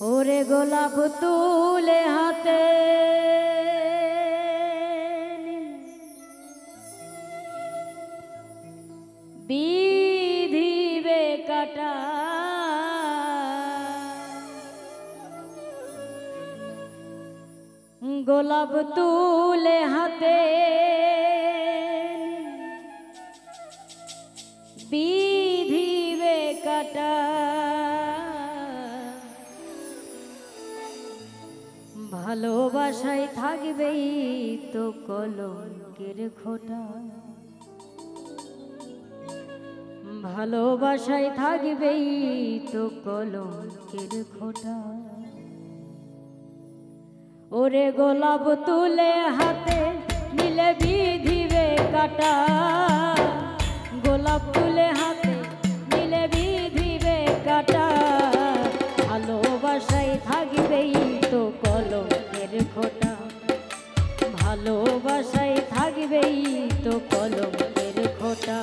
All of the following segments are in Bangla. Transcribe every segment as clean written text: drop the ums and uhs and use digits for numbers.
ওরে গোলাপ তুলে হাতে বিধিবে কাটা, গোলাপ তুলে হাতে বিধিবে কাটা, ভালোবাসায় থাকবেই তো কলঙ্কের খোঁটা, ভালোবাসায় থাকবেই তো কলঙ্কের খোঁটা। ওরে গোলাপ তুলে হাতে নিলে বিধিবে কাটা, গোলাপ তুলে হাতে নিলে বিধিবে কাটা, ভালোবাসায় থাকবেই তো কলঙ্কের খোঁটা, ভালোবাসায় থাকবেই তো কলঙ্কের খোঁটা।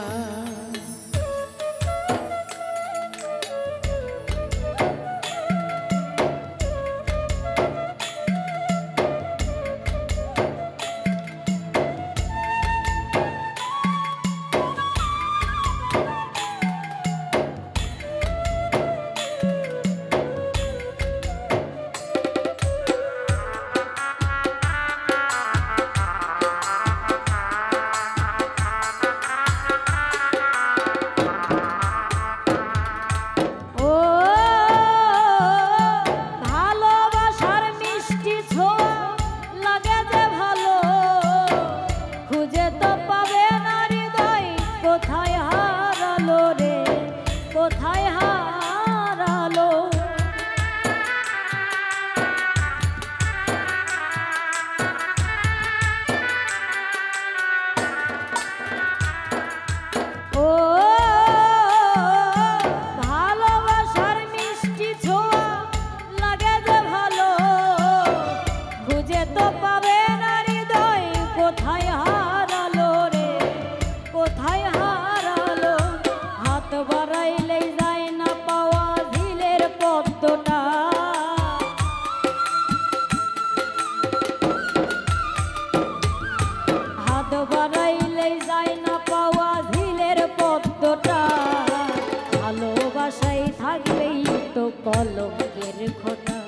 কলঙ্কের খোঁটা,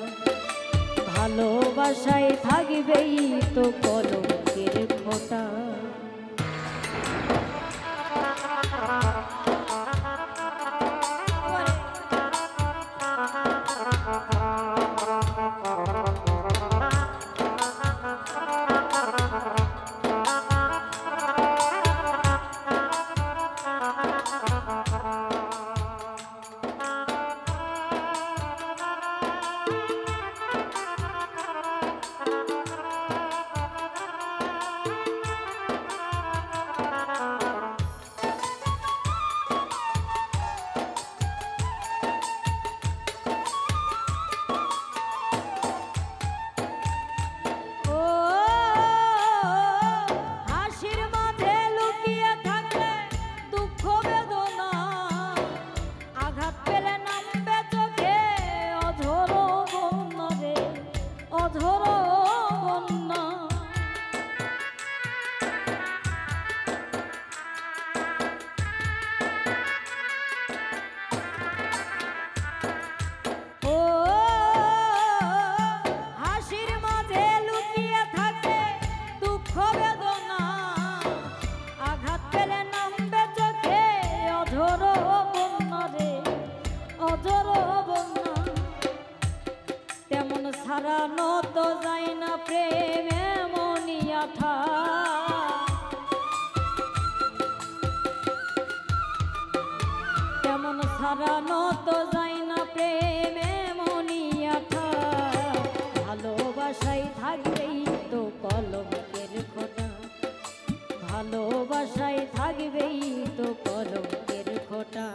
ভালোবাসায় থাকবেই তো কলঙ্কের খোঁটা। হারানো তো যায় না প্রেমে মনিয়া থা, কেমন হারানো তো যায় না প্রেমে মনিয়া থা, ভালোবাসায় থাকবেই তো কলঙ্কের খোঁটা, ভালোবাসায় থাকবেই তো কলঙ্কের খোঁটা।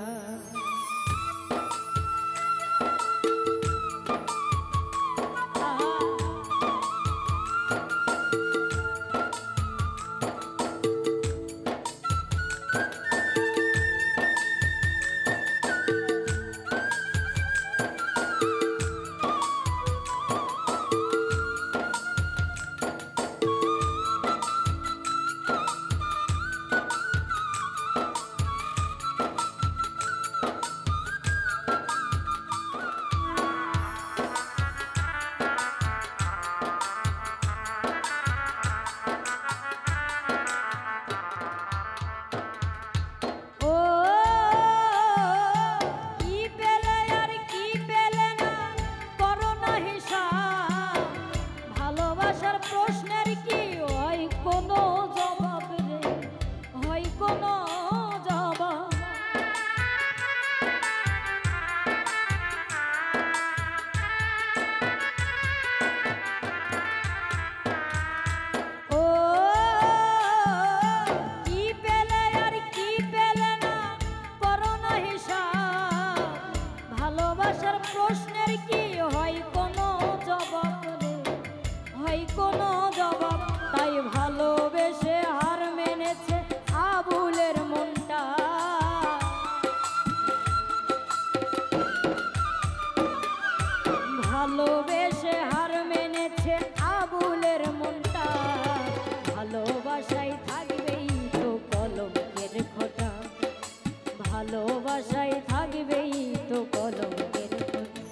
ভালোবেসে হার মেনেছে আবুলের মনটা, ভালোবাসায় থাকবেই তো কলঙ্কের খোঁটা, ভালোবাসায় থাকবেই তো কলঙ্কের খোঁটা।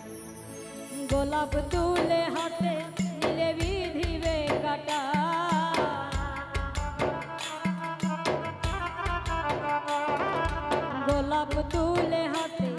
গোলাপ তুলে হাতে নিলে বিধিবে কাটা, গোলাপ তুলে হাতে